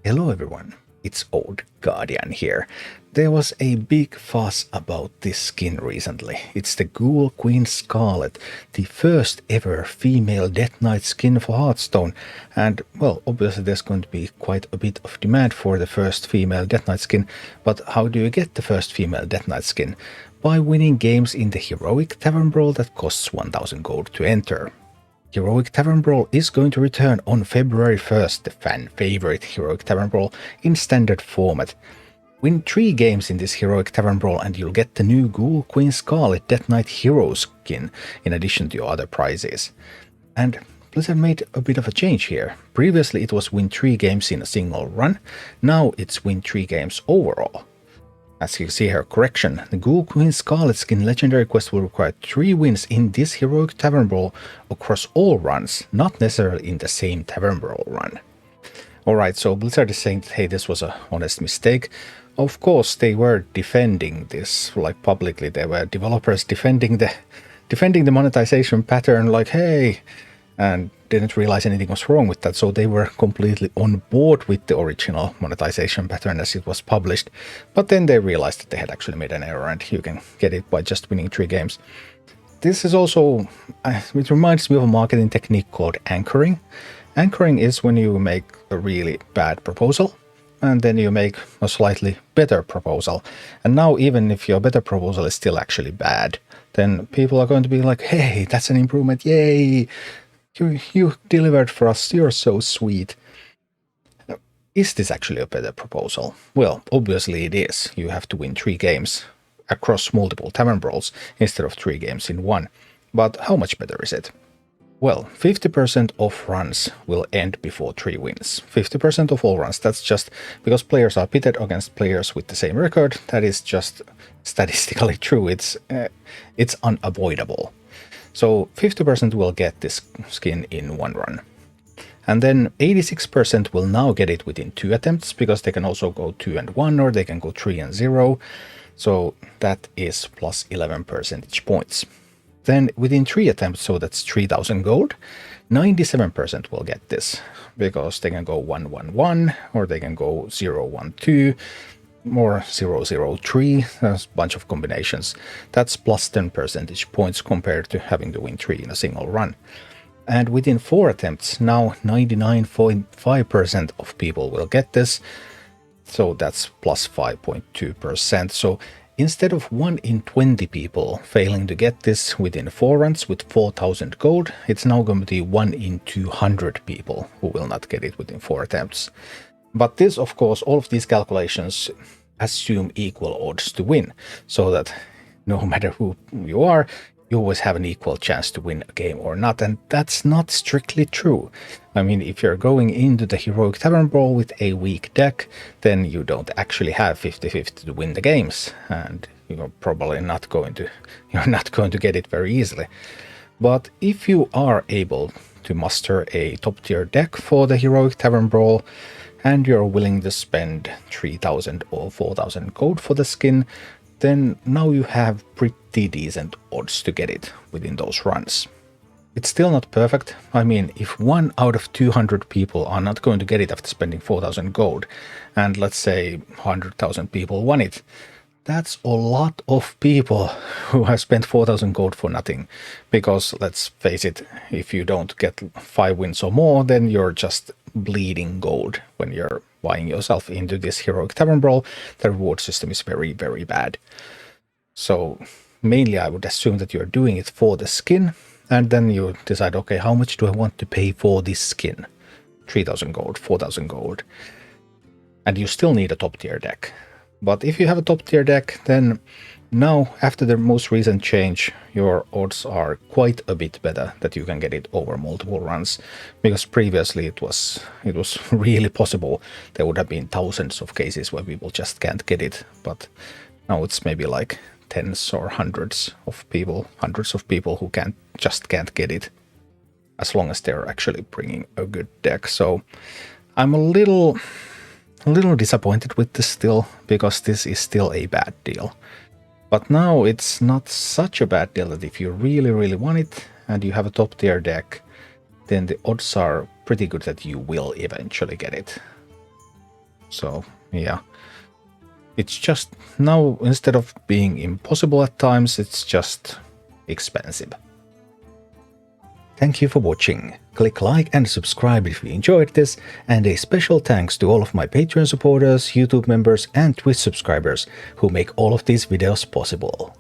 Hello everyone, it's Old Guardian here. There was a big fuss about this skin recently. It's the Ghoul Queen Scarlet, the first ever female Death Knight skin for Hearthstone. And, well, obviously there's going to be quite a bit of demand for the first female Death Knight skin, but how do you get the first female Death Knight skin? By winning games in the Heroic Tavern Brawl that costs 1000 gold to enter. Heroic Tavern Brawl is going to return on February 1st, the fan-favorite Heroic Tavern Brawl in standard format. Win 3 games in this Heroic Tavern Brawl and you'll get the new Ghoul Queen Scarlet Death Knight Hero skin, in addition to your other prizes. And Blizzard made a bit of a change here. Previously it was win 3 games in a single run, now it's win 3 games overall. As you see here, correction, the Ghoul Queen Scarlet skin legendary quest will require 3 wins in this Heroic Tavern Brawl across all runs, not necessarily in the same Tavern Brawl run. Alright, so Blizzard is saying that, hey, this was a honest mistake. Of course, they were defending this, like publicly, they were developers defending the monetization pattern, like, hey, and didn't realize anything was wrong with that, so they were completely on board with the original monetization pattern as it was published, but then they realized that they had actually made an error and you can get it by just winning 3 games. This is also, it reminds me of a marketing technique called anchoring. Anchoring is when you make a really bad proposal and then you make a slightly better proposal, and now even if your better proposal is still actually bad, then people are going to be like, hey, that's an improvement, yay! You delivered for us, you're so sweet. Is this actually a better proposal? Well, obviously it is. You have to win 3 games across multiple Tavern Brawls instead of 3 games in one. But how much better is it? Well, 50% of runs will end before 3 wins. 50% of all runs, that's just because players are pitted against players with the same record. That is just statistically true. It's unavoidable. So 50% will get this skin in 1 run. And then 86% will now get it within 2 attempts, because they can also go 2 and 1, or they can go 3 and 0. So that is plus 11 percentage points. Then within 3 attempts, so that's 3000 gold, 97% will get this, because they can go 1 1 1, or they can go 0 1 2, or 0 0 3, there's a bunch of combinations. That's plus 10 percentage points compared to having to win 3 in a single run. And within 4 attempts, now 99.5% of people will get this, so that's plus 5.2%. So instead of 1 in 20 people failing to get this within 4 runs with 4000 gold, it's now going to be 1 in 200 people who will not get it within 4 attempts. But this, of course, all of these calculations assume equal odds to win, so that no matter who you are, you always have an equal chance to win a game or not, and that's not strictly true. I mean, if you're going into the Heroic Tavern Brawl with a weak deck, then you don't actually have 50-50 to win the games, and you're probably not going to get it very easily. But if you are able to muster a top-tier deck for the Heroic Tavern Brawl, and you're willing to spend 3000 or 4000 gold for the skin, then now you have pretty decent odds to get it within those runs. It's still not perfect. I mean, if 1 out of 200 people are not going to get it after spending 4000 gold, and let's say 100,000 people want it, that's a lot of people who have spent 4000 gold for nothing. Because let's face it, if you don't get 5 wins or more, then you're just bleeding gold when you're buying yourself into this Heroic Tavern Brawl. The reward system is very, very bad. So mainly I would assume that you're doing it for the skin, and then you decide, okay, how much do I want to pay for this skin? 3000 gold, 4000 gold. And you still need a top tier deck. But if you have a top tier deck, then now, after the most recent change, your odds are quite a bit better that you can get it over multiple runs, because previously it was really possible. There would have been thousands of cases where people just can't get it, but now it's maybe like tens or hundreds of people who just can't get it, as long as they're actually bringing a good deck. So I'm a little disappointed with this still, because this is still a bad deal. But now it's not such a bad deal that if you really, really want it and you have a top tier deck, then the odds are pretty good that you will eventually get it. So yeah, it's just now, instead of being impossible at times, it's just expensive. Thank you for watching. Click like and subscribe if you enjoyed this, and a special thanks to all of my Patreon supporters, YouTube members and Twitch subscribers who make all of these videos possible.